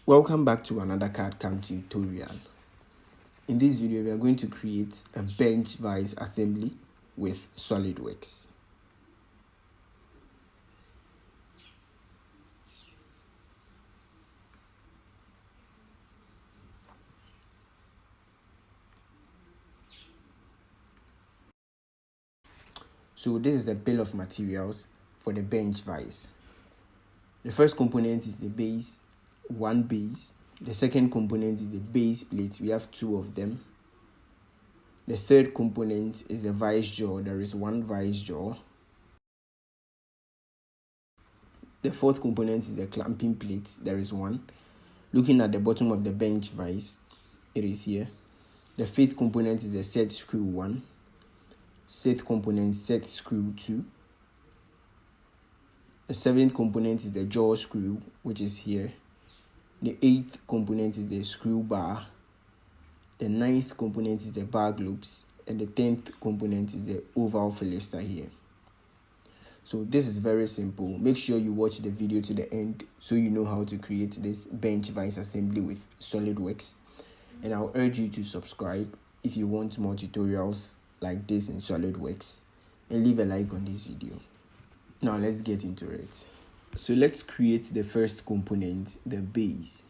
Welcome back to another CAD/CAM tutorial. In this video, we are going to create a bench vise assembly with SolidWorks. So this is the bill of materials for the bench vise. The first component is the base, one base. The second component is the base plate. We have two of them. The third component is the vise jaw. There is one vise jaw. The fourth component is the clamping plate. There is one. Looking at the bottom of the bench vise, it is here. The fifth component is the set screw 1. Sixth component, set screw 2. The seventh component is the jaw screw, which is here. The eighth component is the screw bar. The ninth component is the bar globes. And the 10th component is the oval fillister here. So this is very simple. Make sure you watch the video to the end so you know how to create this bench vise assembly with SolidWorks. And I'll urge you to subscribe if you want more tutorials like this in SolidWorks. And leave a like on this video. Now let's get into it. So let's create the first component, the base.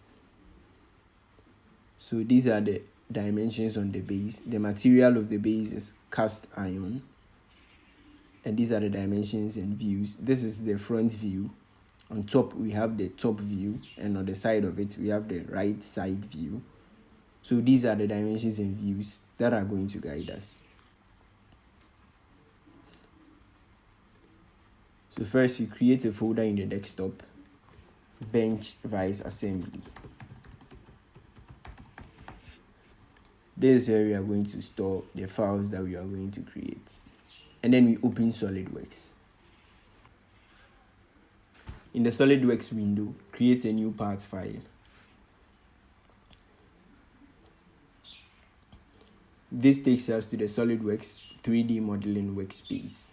So these are the dimensions on the base. The material of the base is cast iron. And these are the dimensions and views. This is the front view. On top, we have the top view. And on the side of it, we have the right side view. So these are the dimensions and views that are going to guide us. So first, you create a folder in the desktop, bench vise assembly. This is where we are going to store the files that we are going to create. And then we open SolidWorks. In the SolidWorks window, create a new parts file. This takes us to the SolidWorks 3D modeling workspace.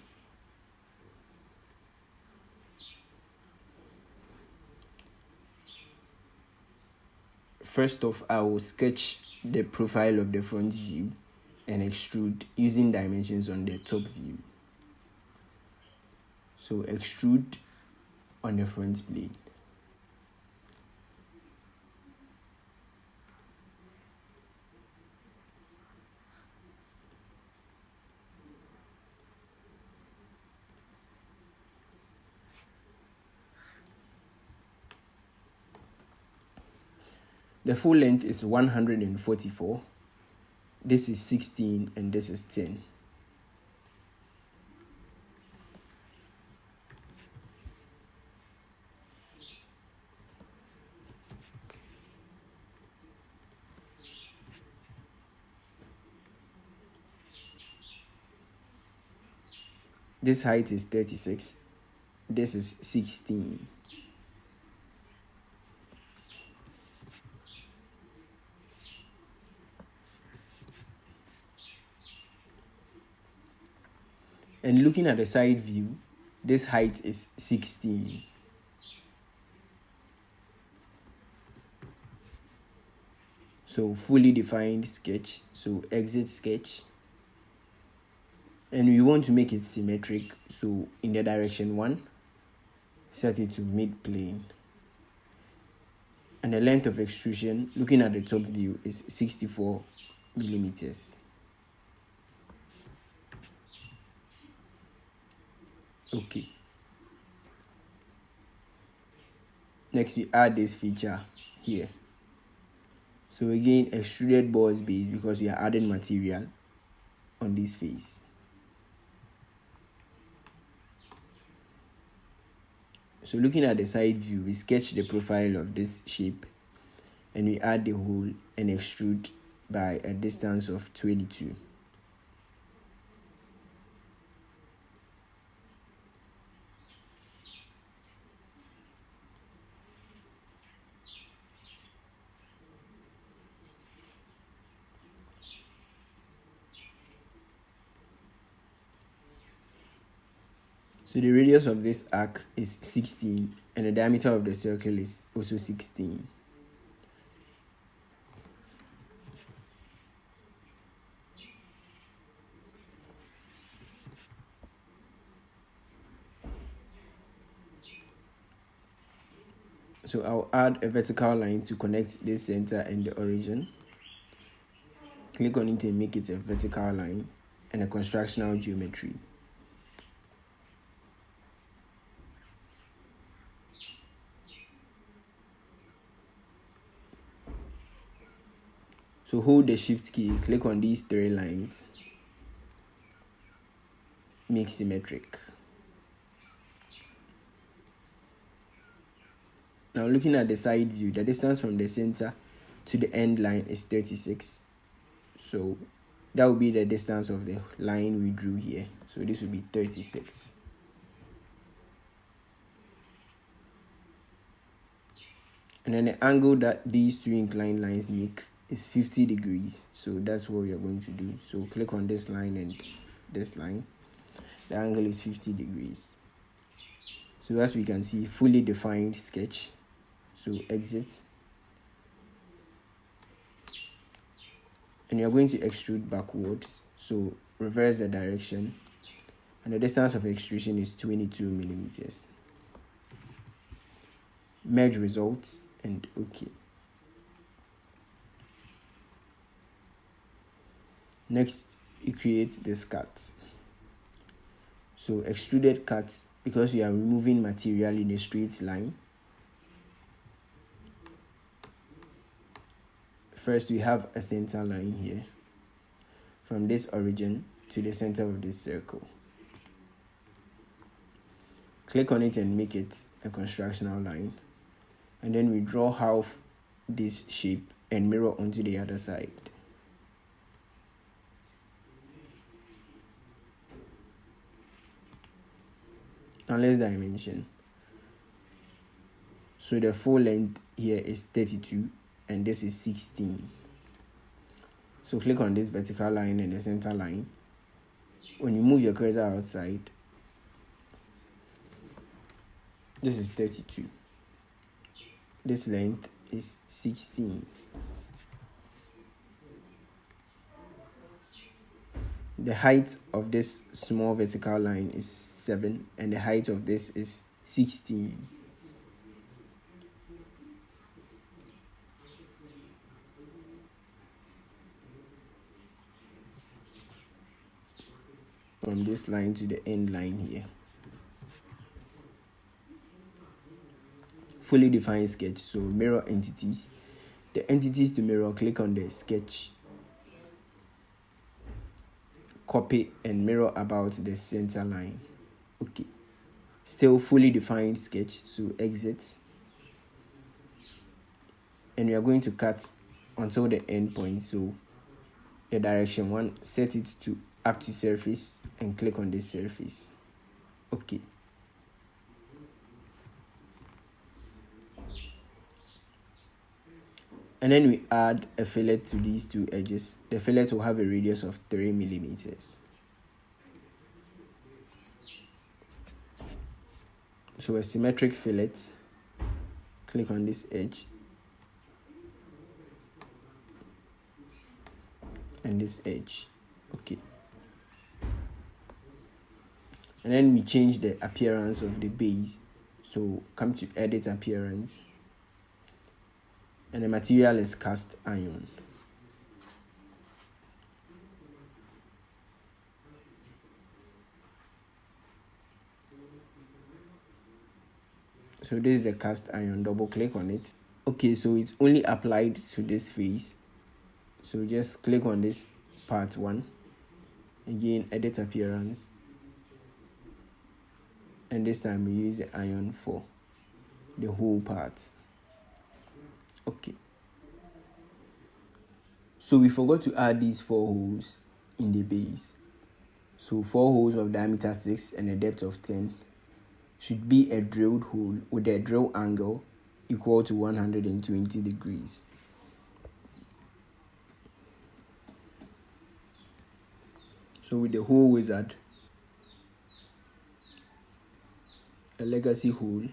First off, I will sketch the profile of the front view and extrude using dimensions on the top view. So extrude on the front plane. The full length is 144. This is 16 and this is 10. This height is 36. This is 16. And looking at the side view, this height is 16. So fully defined sketch. So exit sketch. And we want to make it symmetric. So in the direction 1, set it to mid plane. And the length of extrusion, looking at the top view, is 64 millimeters. Okay. Next, we add this feature here. So again, extruded boss base because we are adding material on this face. So looking at the side view, we sketch the profile of this shape and we add the hole and extrude by a distance of 22. So the radius of this arc is 16 and the diameter of the circle is also 16. So I'll add a vertical line to connect this center and the origin. Click on it and make it a vertical line and a constructional geometry. So hold the shift key, click on these three lines, make symmetric. Now looking at the side view, the distance from the center to the end line is 36. So that will be the distance of the line we drew here. So this will be 36. And then the angle that these two inclined lines make is 50 degrees. So that's what we are going to do. So click on this line and this line. The angle is 50 degrees. So as we can see, fully defined sketch. So exit. And you're going to extrude backwards. So reverse the direction. And the distance of extrusion is 22 millimeters. Merge results and OK. Next, you create this cut. So extruded cut, because you are removing material in a straight line. First, we have a center line here from this origin to the center of this circle. Click on it and make it a constructional line. And then we draw half this shape and mirror onto the other side. Now let's dimension. So the full length here is 32 and this is 16. So click on this vertical line and the center line. When you move your cursor outside, this is 32. This length is 16. The height of this small vertical line is 7 and the height of this is 16. From this line to the end line here. Fully defined sketch. So mirror entities. The entities to mirror, click on the sketch, copy and mirror about the center line. Okay. Still fully defined sketch. So exit. And we are going to cut until the end point. So the direction 1, set it to up to surface and click on this surface. Okay. And then we add a fillet to these two edges. The fillet will have a radius of 3 millimeters. So a symmetric fillet. Click on this edge. And this edge. Okay. And then we change the appearance of the base. So come to edit appearance. And the material is cast iron. So this is the cast iron. Double click on it. Okay, so it's only applied to this face. So just click on this part 1. Again, edit appearance. And this time we use the iron for the whole part. Okay. So we forgot to add these 4 holes in the base. So 4 holes of diameter 6 and a depth of 10 should be a drilled hole with a drill angle equal to 120 degrees. So with the hole wizard, a legacy hole,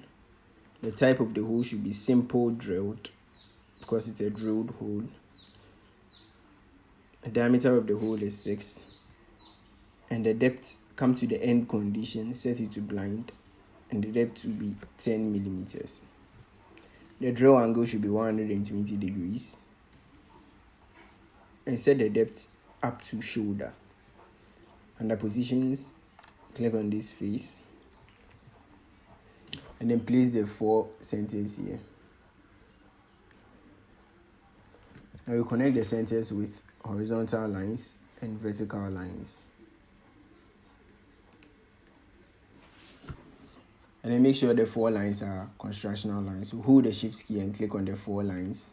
the type of the hole should be simple drilled because it's a drilled hole. The diameter of the hole is 6 and the depth, come to the end condition, set it to blind, and the depth will be 10 millimeters. The draw angle should be 120 degrees. And set the depth up to shoulder. Under positions, click on this face. And then place the 4 centers here. Now we connect the centers with horizontal lines and vertical lines. And then make sure the 4 lines are constructional lines. So hold the shift key and click on the 4 lines.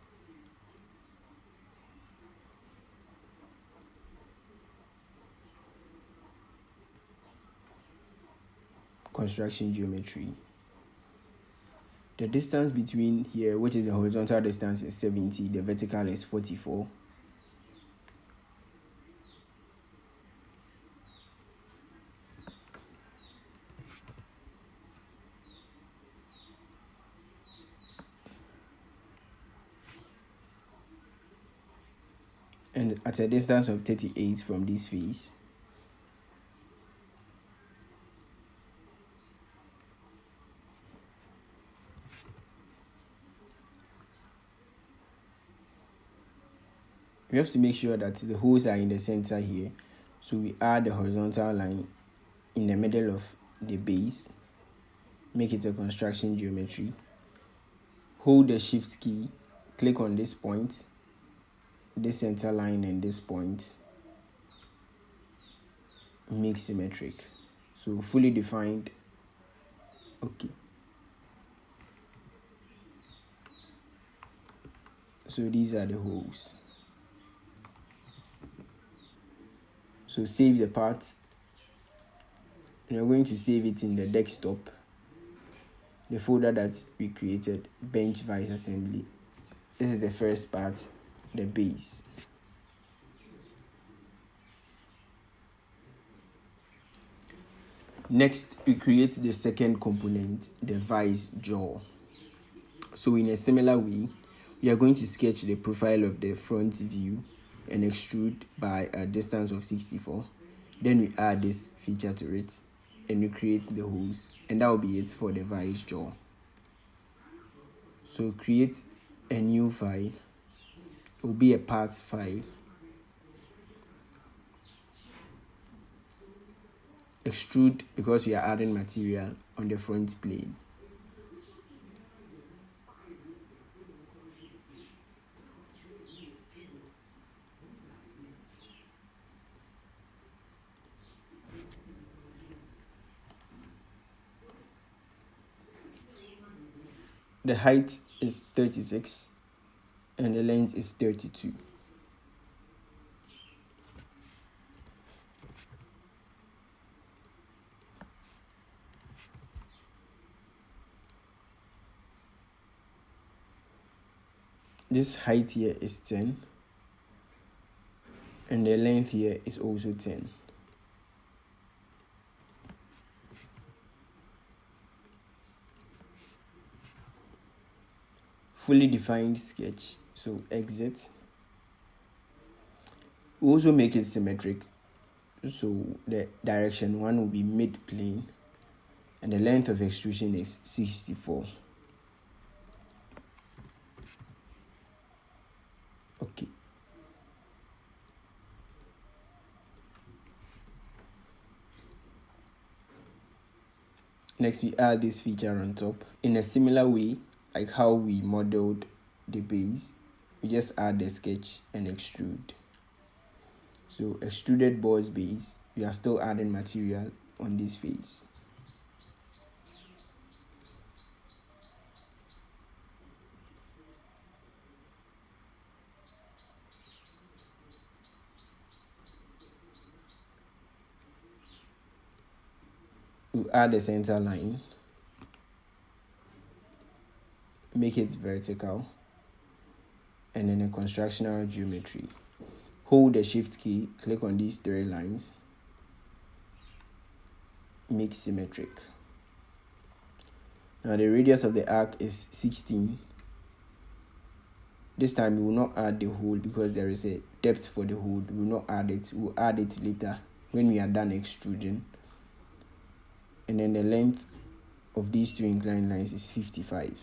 Construction geometry. The distance between here, which is the horizontal distance, is 70. The vertical is 44. And at a distance of 38 from this face, we have to make sure that the holes are in the center here. So we add the horizontal line in the middle of the base. Make it a construction geometry. Hold the shift key, click on this point, this center line and this point. Make symmetric. So fully defined. Okay. So these are the holes. So save the part. And we're going to save it in the desktop, the folder that we created, bench vice assembly. This is the first part, the base. Next, we create the second component, the vice jaw. So in a similar way, we are going to sketch the profile of the front view and extrude by a distance of 64. Then we add this feature to it and we create the holes, and that will be it for the vice jaw. So create a new file. It will be a parts file. Extrude, because we are adding material on the front plane. The height is 36 and the length is 32. This height here is 10 and the length here is also 10. Fully defined sketch. So exit. We also make it symmetric. So the direction 1 will be mid plane and the length of extrusion is 64. Okay. Next, we add this feature on top. In a similar way, like how we modeled the base, we just add the sketch and extrude. So extruded boss base, we are still adding material on this face. We add the center line, make it vertical, and then a constructional geometry. Hold the shift key, click on these 3 lines, make symmetric. Now the radius of the arc is 16. This time we will not add the hole because there is a depth for the hole. We will not add it. We'll add it later when we are done extruding. And then the length of these 2 inclined lines is 55.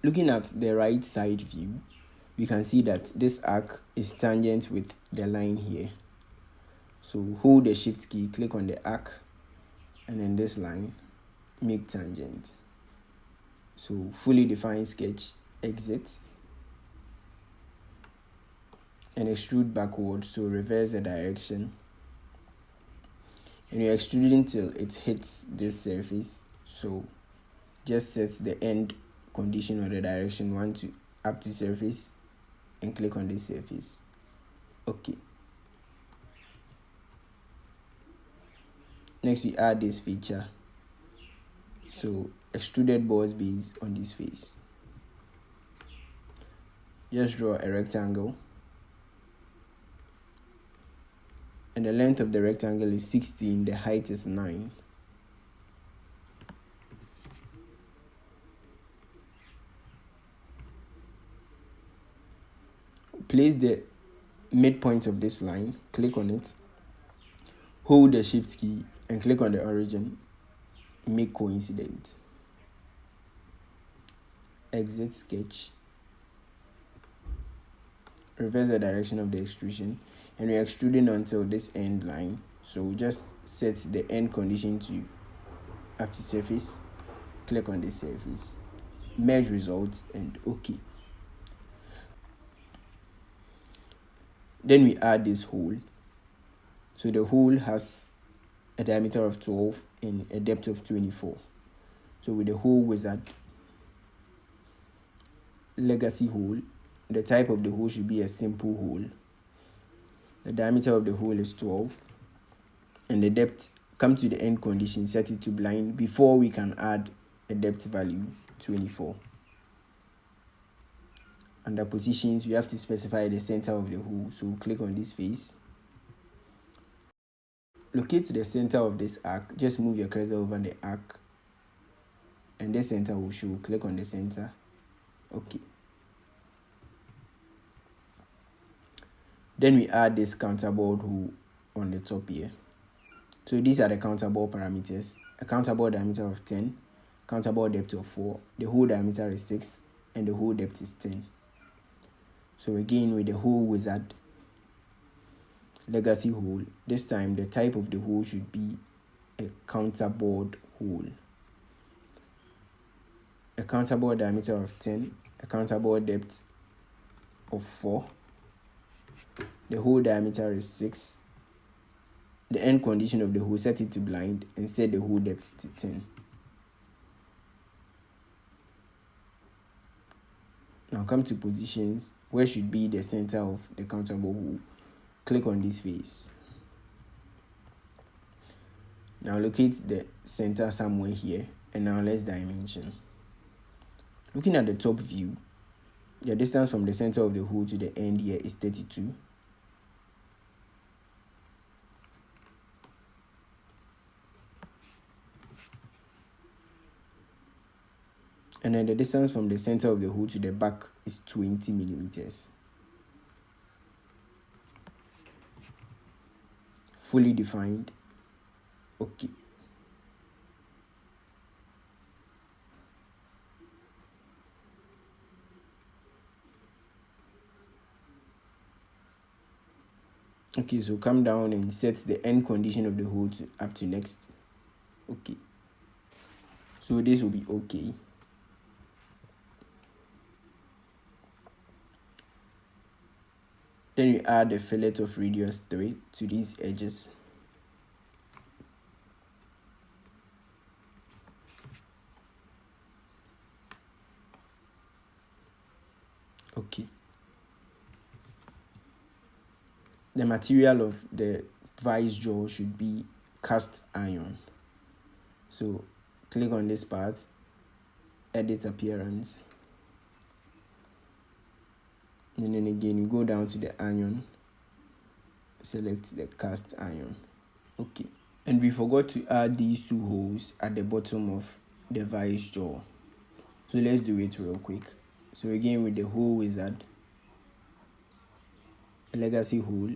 Looking at the right side view, we can see that this arc is tangent with the line here. So hold the shift key, click on the arc, and then this line, make tangent. So fully defined sketch, exit, and extrude backward, so reverse the direction. And you're extruding till it hits this surface, so just set the end condition or the direction 1 to up to surface and click on this surface. Okay. Next we add this feature, so extruded boss base on this face. Just draw a rectangle, and the length of the rectangle is 16, the height is 9. Place the midpoint of this line, click on it, hold the shift key and click on the origin, make coincident. Exit sketch, reverse the direction of the extrusion, and we're extruding until this end line, so just set the end condition to up to surface, click on this surface, merge results, and OK. Then we add this hole. So the hole has a diameter of 12 and a depth of 24. So with the hole wizard, legacy hole, the type of the hole should be a simple hole. The diameter of the hole is 12, and the depth, come to the end condition, set it to blind before we can add a depth value 24. Under positions, we have to specify the center of the hole, so click on this face. Locate the center of this arc, just move your cursor over the arc, and the center will show. Click on the center. Okay. Then we add this counterbore hole on the top here. So these are the counterbore parameters: a counterbore diameter of 10, counterbore depth of 4, the hole diameter is 6, and the hole depth is 10. So again, with the hole wizard, legacy hole, this time the type of the hole should be a counterbore hole. A counterbore diameter of 10, a counterbore depth of 4, the hole diameter is 6, the end condition of the hole, set it to blind and set the hole depth to 10. Now come to positions, where should be the center of the counterbore hole. Click on this face. Now locate the center somewhere here, and now let's dimension. Looking at the top view, the distance from the center of the hole to the end here is 32. And then the distance from the center of the hole to the back is 20 millimeters. Fully defined. Okay. Okay, so come down and set the end condition of the hole to up to next. Okay. So this will be okay. Then you add a fillet of radius 3 to these edges. Okay. The material of the vice jaw should be cast iron. So click on this part, edit appearance. And then again, you go down to the iron, select the cast iron. Okay. And we forgot to add these two holes at the bottom of the vice jaw. So let's do it real quick. So again, with the hole wizard, a legacy hole,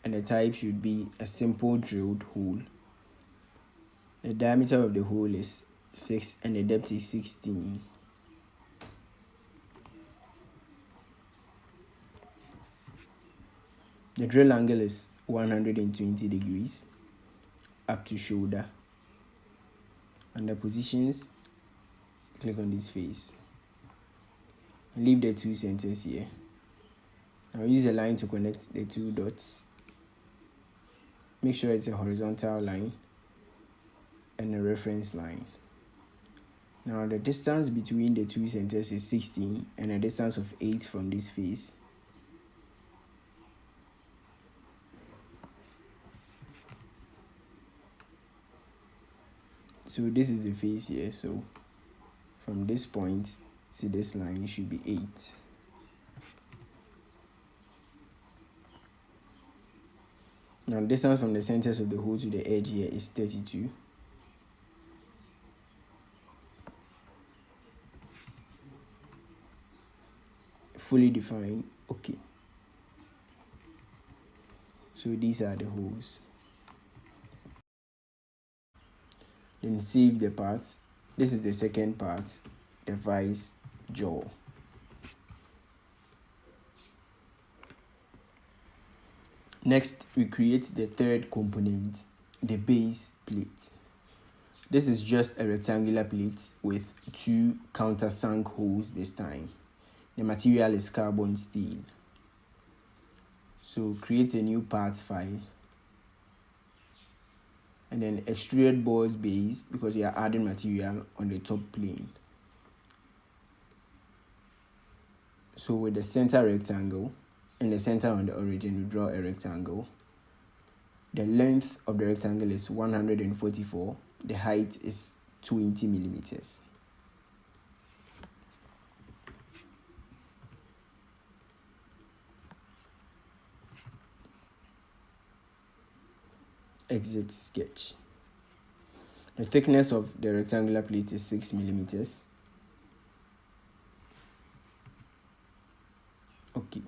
and the type should be a simple drilled hole. The diameter of the hole is 6 and the depth is 16. The drill angle is 120 degrees up to shoulder. Under positions, click on this face. Leave the two centers here. Now use a line to connect the two dots. Make sure it's a horizontal line and a reference line. Now the distance between the two centers is 16 and a distance of 8 from this face. So this is the face here. So from this point to this line, it should be 8. Now the distance from the centers of the hole to the edge here is 32. Fully defined. Okay. So these are the holes. Then save the parts. This is the second part, the vice jaw. Next, we create the third component, the base plate. This is just a rectangular plate with 2 countersunk holes this time. The material is carbon steel. So create a new parts file and then extrude boss base because you are adding material on the top plane. So with the center rectangle and the center on the origin, we draw a rectangle. The length of the rectangle is 144. The height is 20 millimeters. Exit sketch. The thickness of the rectangular plate is 6 millimeters. Okay.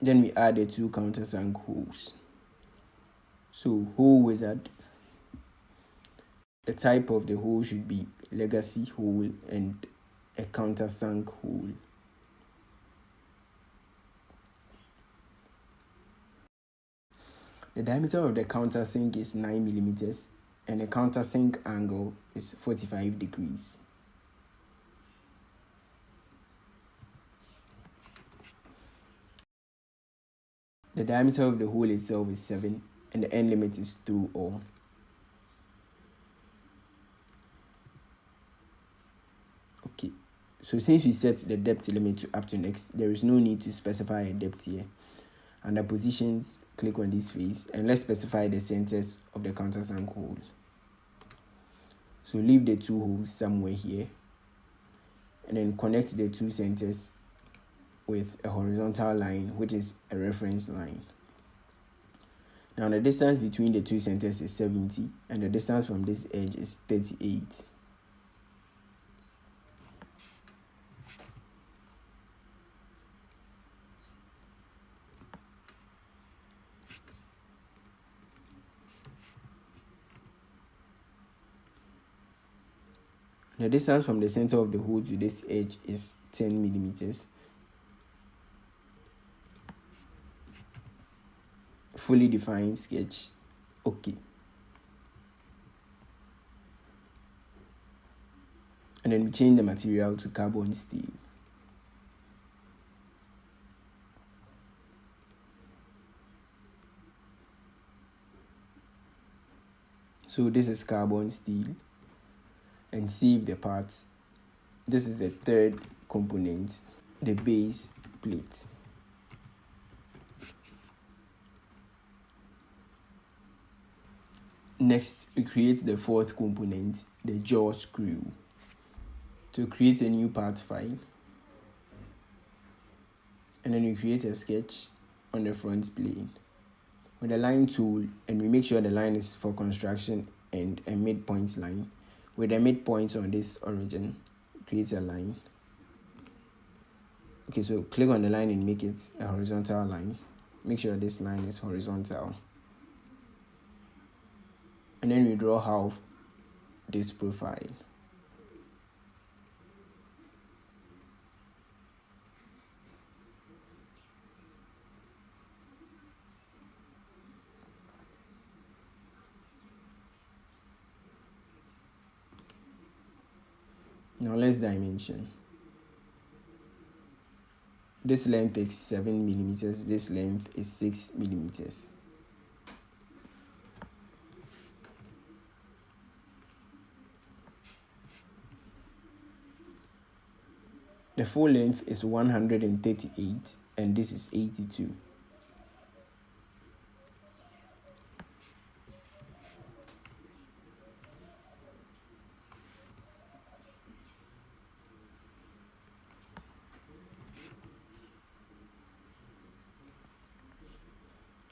Then we add the 2 countersunk holes. So hole wizard. The type of the hole should be legacy hole and a countersunk hole. The diameter of the countersink is 9 millimeters and the countersink angle is 45 degrees. The diameter of the hole itself is 7 and the end limit is through all. Okay, so since we set the depth limit to up to next, there is no need to specify a depth here. Under positions, click on this face and let's specify the centers of the countersunk hole. So leave the 2 holes somewhere here and then connect the 2 centers with a horizontal line, which is a reference line. Now the distance between the 2 centers is 70 and the distance from this edge is 38. The distance from the center of the hole to this edge is 10 millimeters. Fully defined sketch. Okay. And then we change the material to carbon steel. So this is carbon steel. And save the parts. This is the third component, the base plate. Next, we create the fourth component, the jaw screw. To create a new part file, and then we create a sketch on the front plane with a line tool, and we make sure the line is for construction and a midpoint line. With a midpoint on this origin, create a line. Okay, so click on the line and make it a horizontal line. Make sure this line is horizontal. And then we draw half this profile. Now let's dimension. This length is 7 millimeters. This length is 6 millimeters. The full length is 138 and this is 82.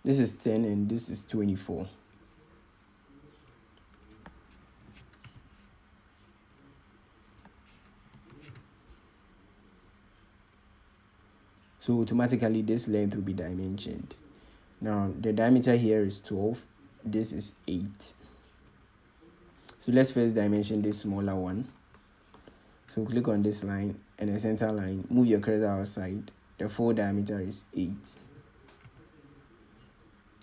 This is 10 and this is 24. So automatically this length will be dimensioned. Now the diameter here is 12. This is 8. So let's first dimension this smaller one. So click on this line and the center line. Move your cursor outside. The full diameter is 8.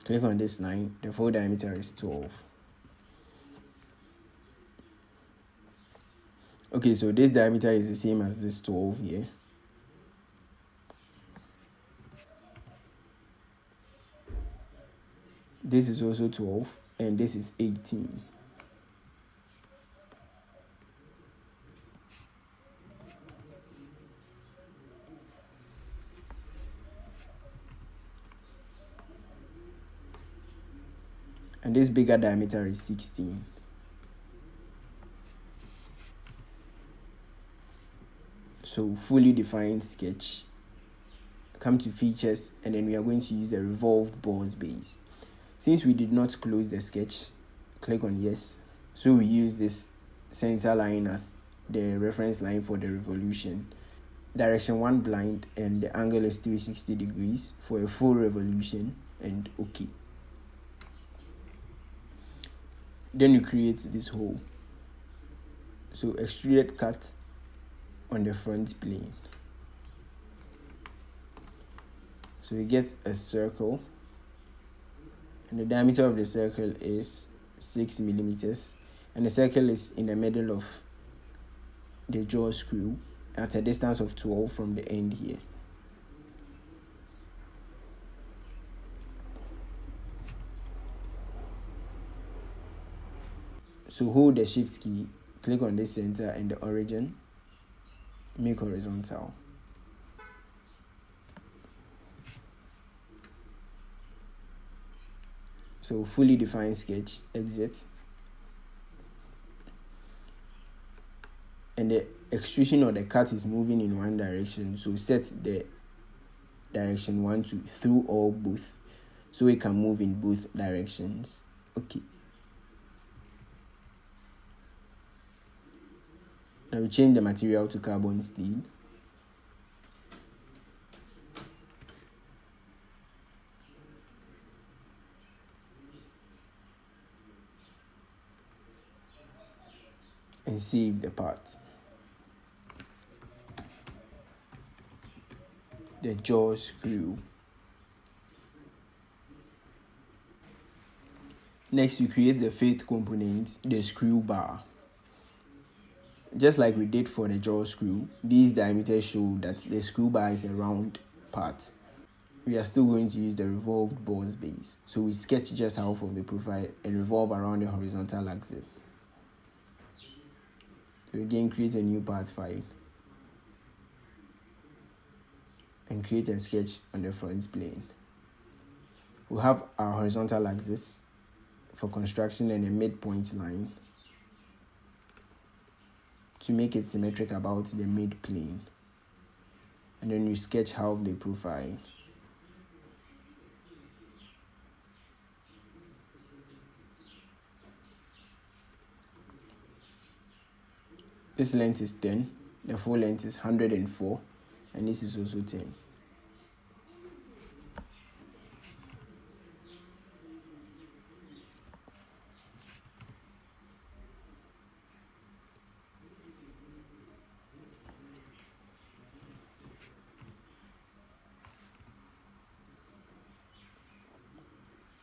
Click on this line. The full diameter is 12. Okay, so this diameter is the same as this 12 here. This is also 12 and this is 18. And this bigger diameter is 16. So fully defined sketch. Come to features and then we are going to use the revolved boss base. Since we did not close the sketch, click on yes. So we use this center line as the reference line for the revolution. Direction 1 blind and the angle is 360 degrees for a full revolution and okay. Then you create this hole. So extruded cut on the front plane. So we get a circle and the diameter of the circle is 6 millimeters and the circle is in the middle of the jaw screw at a distance of 12 from the end here. So hold the shift key, click on this center and the origin, make horizontal. So fully defined sketch, exit. And the extrusion or the cut is moving in one direction. So set the direction 1 to through or both. So it can move in both directions. Okay. Now we change the material to carbon steel. And save the part. The jaw screw. Next, we create the fifth component, the screw bar. Just like we did for the jaw screw, these diameters show that the screw bar is a round part. We are still going to use the revolved boss base. So we sketch just half of the profile and revolve around the horizontal axis. So again, create a new part file and create a sketch on the front plane. We'll have our horizontal axis for construction and a midpoint line to make it symmetric about the mid plane. And then you sketch half the profile. This length is 10, the full length is 104, and this is also 10.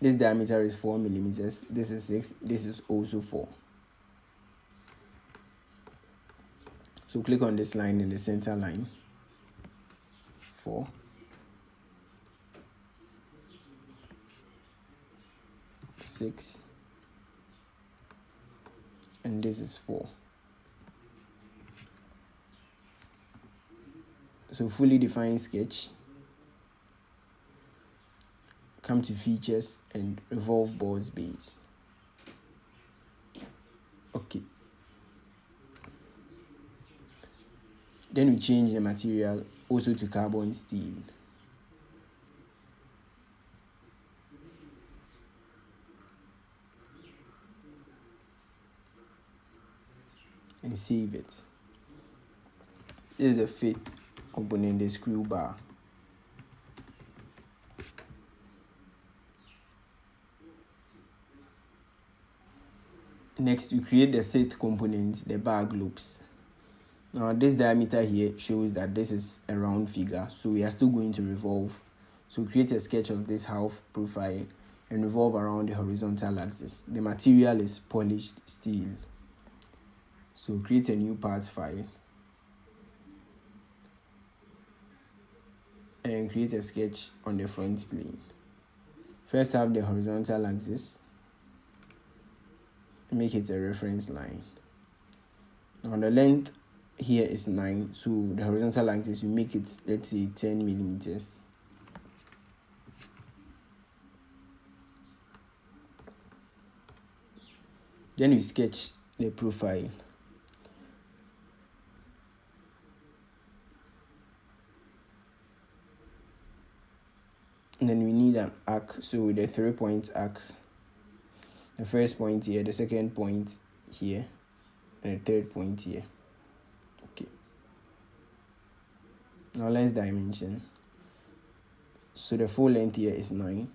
This diameter is 4 millimeters, this is 6, this is also 4. So click on this line in the center line, 4. Six, and this is 4. So fully defined sketch. Come to features and revolve boss base. Okay. Then we change the material also to carbon steel. And save it. This is the 5th component, the screw bar. Next, we create the 6th component, the bar globes. Now, this diameter here shows that this is a round figure, so we are still going to revolve. So create a sketch of this half profile and revolve around the horizontal axis. The material is polished steel. So create a new part file and create a sketch on the front plane. First, have the horizontal axis. Make it a reference line. Now the length here is 9, so the horizontal axis, you make it, let's say, 10 millimeters. Then we sketch the profile. And then we need an arc, so with a 3-point arc. The first point here, the second point here, and the third point here. Okay. Now let's dimension. So the full length here is 9.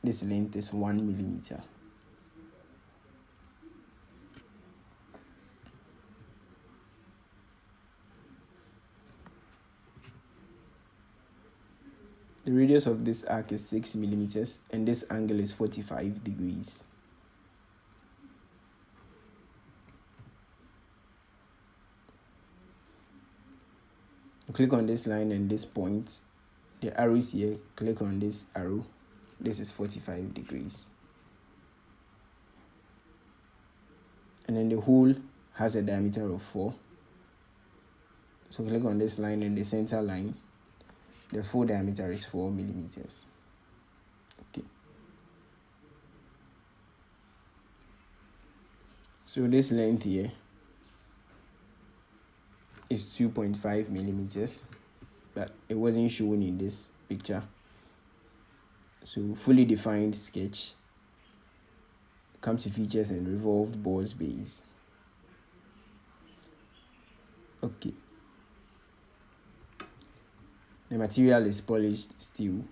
This length is 1 millimeter. The radius of this arc is 6 millimeters, and this angle is 45 degrees. Click on this line and this point. The arrows here, click on this arrow. This is 45 degrees. And then the hole has a diameter of 4. So click on this line and the center line. The full diameter is 4 millimeters. Okay. So this length here is 2.5 millimeters, but it wasn't shown in this picture. So fully defined sketch. Come to features and revolved boss base. Okay. The material is polished steel.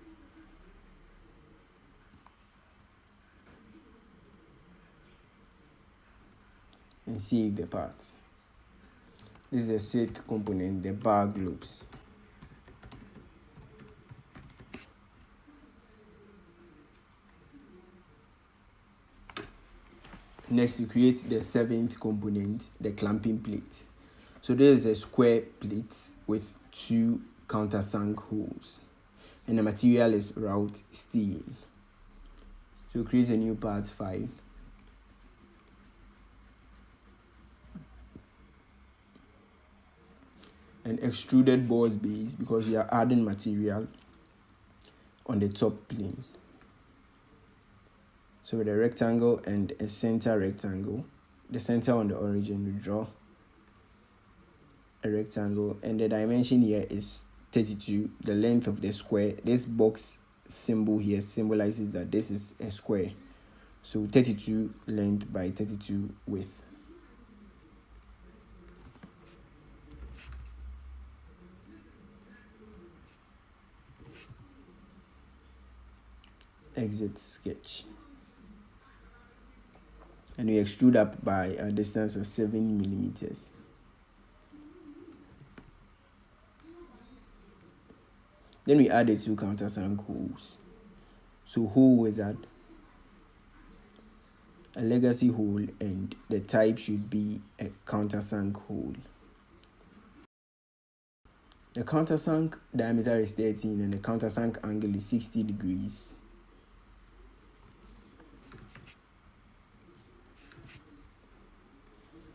And save the parts. This is the 6th component, the bar globes. Next, we create the 7th component, the clamping plate. So there is a square plate with 2 countersunk holes, and the material is wrought steel. So create a new part file. An extruded boss base, because we are adding material on the top plane. So with a rectangle and a center rectangle, the center on the origin, we draw a rectangle, and the dimension here is 32. The length of the square, this box symbol here symbolizes that this is a square. So 32 length by 32 width. Exit sketch. And we extrude up by a distance of 7 millimeters. Then we add the 2 countersunk holes. So hole wizard, a legacy hole, and the type should be a countersunk hole. The countersunk diameter is 13 and the countersunk angle is 60 degrees.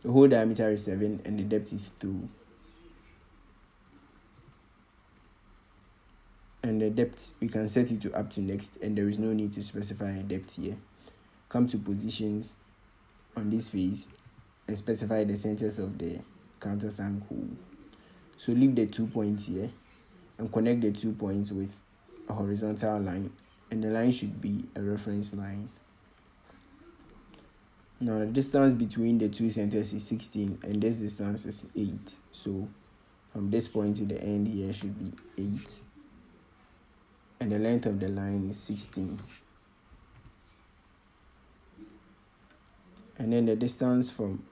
The hole diameter is 7 and the depth is through. And the depth, we can set it to up to next, and there is no need to specify a depth here. Come to positions on this face and specify the centers of the countersunk hole. So leave the 2 points here and connect the 2 points with a horizontal line, and the line should be a reference line. Now the distance between the two centers is 16 and this distance is 8. So from this point to the end here should be 8. And the length of the line is 16. And then the distance from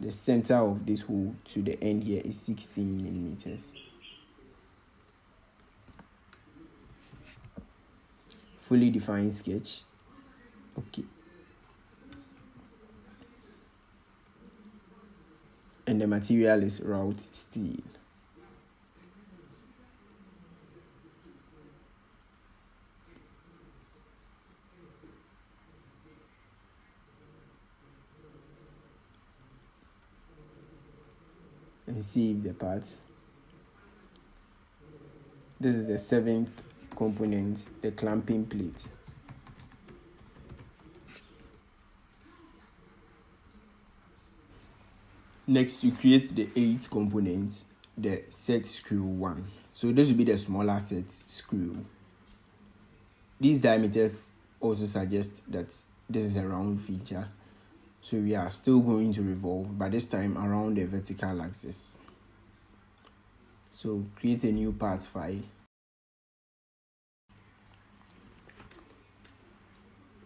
the center of this hole to the end here is 16 millimeters. Fully defined sketch. Okay. And the material is wrought steel. And save the parts. This is the 7th component, the clamping plate. Next, we create the 8th component, the set screw 1. So this will be the smaller set screw. These diameters also suggest that this is a round feature. So we are still going to revolve, but this time around the vertical axis. So create a new part file.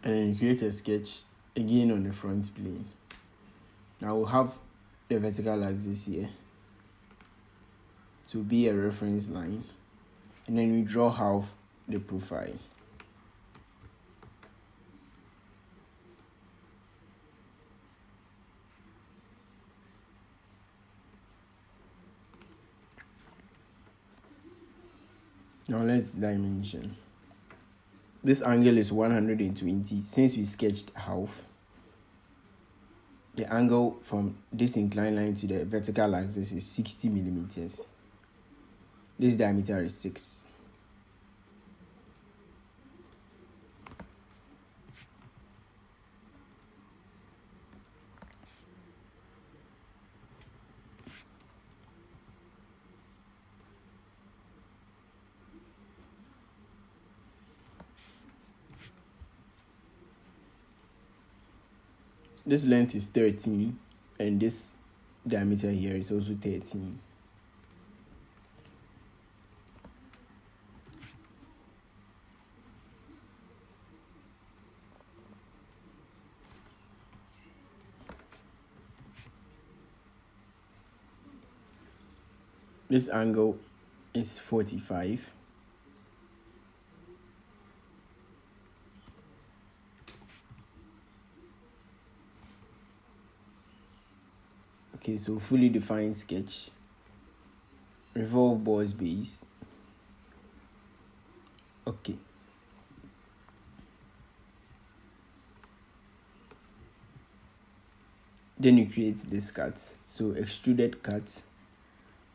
And create a sketch again on the front plane. Now we'll have the vertical axis here to be a reference line, and then we draw half the profile. Now let's dimension. This angle is 120. Since we sketched half, the angle from this inclined line to the vertical axis is 60 millimeters. This diameter is 6. This length is 13 and this diameter here is also 13. This angle is 45. Okay, so fully defined sketch. Revolve boss base. Okay. Then you create this cut. So extruded cut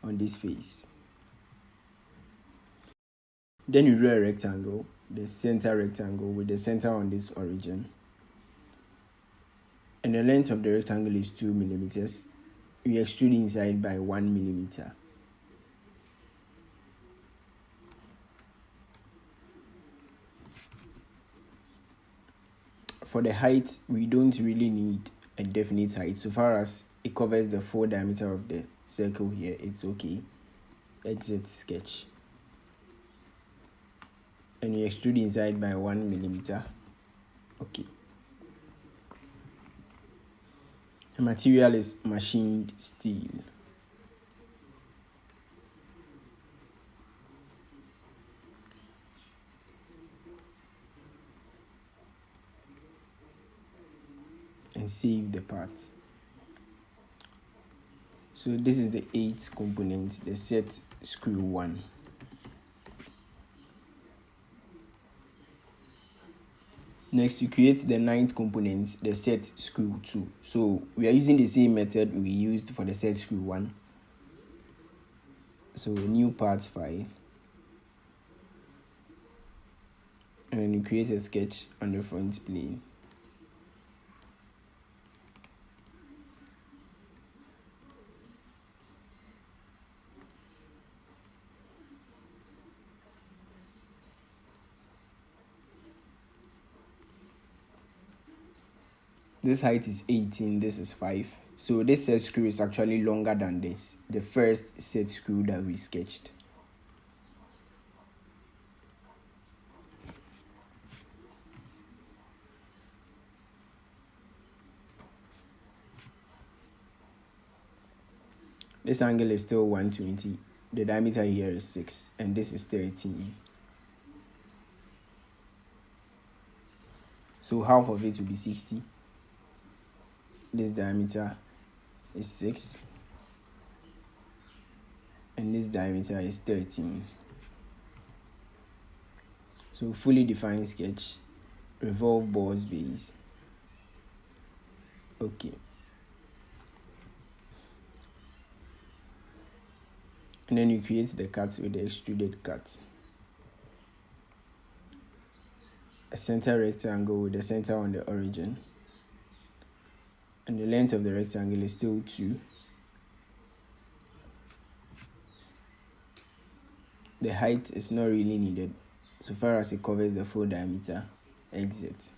on this face. Then you draw a rectangle, the center rectangle with the center on this origin. And the length of the rectangle is 2 millimeters. We extrude inside by 1 millimeter. For the height, we don't really need a definite height. So far as it covers the full diameter of the circle here, it's okay. Exit sketch. And we extrude inside by 1 millimeter. Okay. The material is machined steel. And save the part. So this is the 8th component, the set screw 1. Next, we create the 9th component, the set screw 2. So we are using the same method we used for the set screw 1. So new parts file, and then you create a sketch on the front plane. This height is 18, this is 5. So this set screw is actually longer than this, the first set screw that we sketched. This angle is still 120. The diameter here is 6, and this is 13. So half of it will be 60. This diameter is 6, and this diameter is 13. So fully defined sketch, revolve boss base. Okay. And then you create the cut with the extruded cut. A center rectangle with the center on the origin. And the length of the rectangle is still 2. The height is not really needed so far as it covers the full diameter. Exit.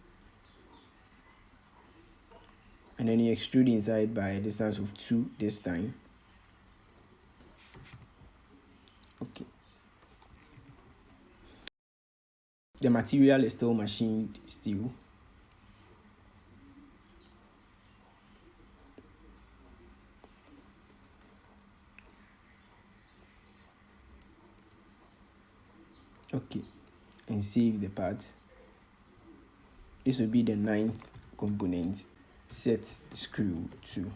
And then you extrude inside by a distance of 2 this time. Okay. The material is still machined steel. Okay, and save the part. This will be the 9th component, set screw 2.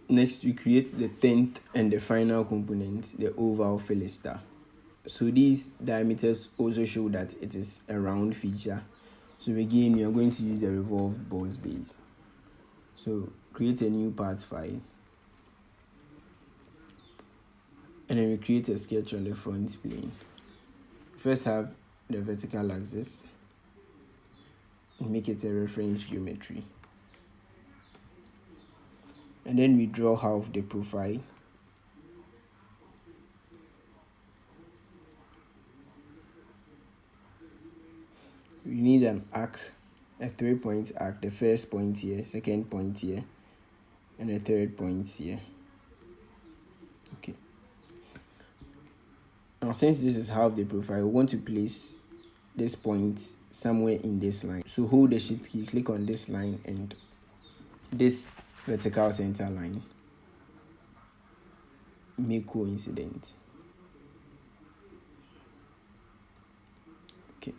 Next, we create the 10th and the final component, the oval fillister. So these diameters also show that it is a round feature. So again, we are going to use the revolved boss base. So create a new parts file. And then we create a sketch on the front plane. First have the vertical axis. Make it a reference geometry. And then we draw half the profile. We need an arc, a 3-point arc, the first point here, second point here, and a third point here. Okay. Now since this is half the profile, we want to place this point somewhere in this line. So hold the shift key, click on this line and this vertical center line. Make coincident. Okay.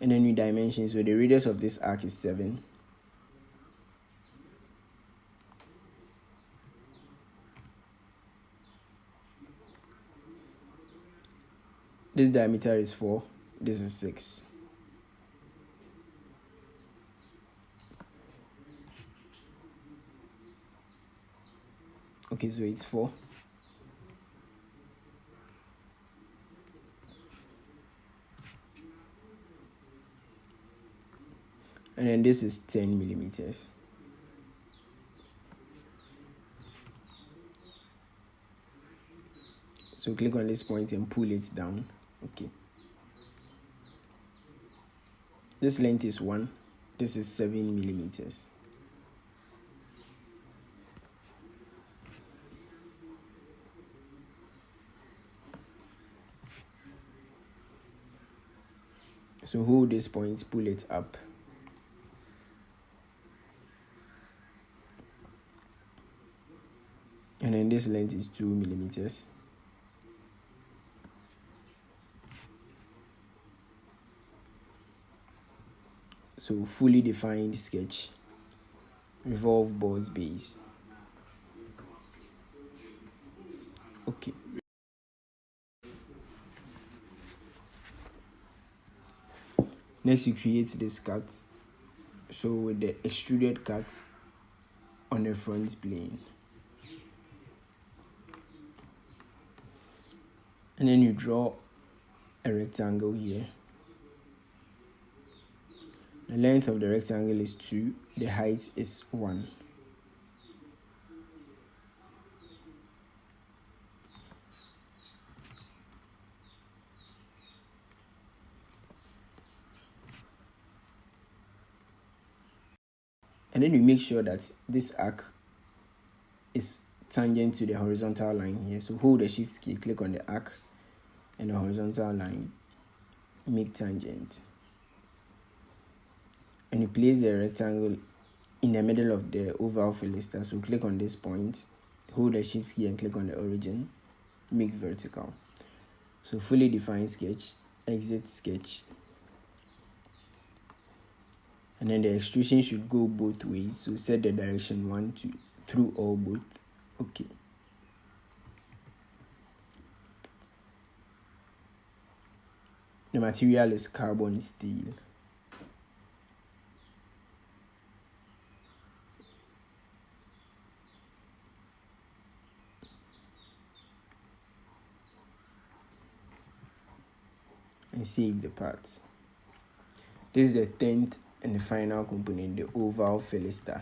And then we dimension. So the radius of this arc is 7. This diameter is 4. This is 6. Okay, so it's 4. And then this is 10 millimeters. So click on this point and pull it down. Okay. This length is 1. This is 7 millimeters. So hold this point, pull it up. and then this length is 2 millimeters. So fully defined sketch, revolve boss base. Okay. Next, you create this cut. So with the extruded cut on the front plane. And then you draw a rectangle here. The length of the rectangle is 2, the height is 1. And then you make sure that this arc is tangent to the horizontal line here. So hold the shift key, click on the arc and the horizontal line, make tangent. And you place the rectangle in the middle of the oval fillister. So click on this point, hold the shift key and click on the origin, make vertical. So fully defined sketch, exit sketch. And then the extrusion should go both ways. So set the direction 1, 2, through all both. Okay. The material is carbon steel. And save the parts. This is the 10th and the final component, the oval fillister.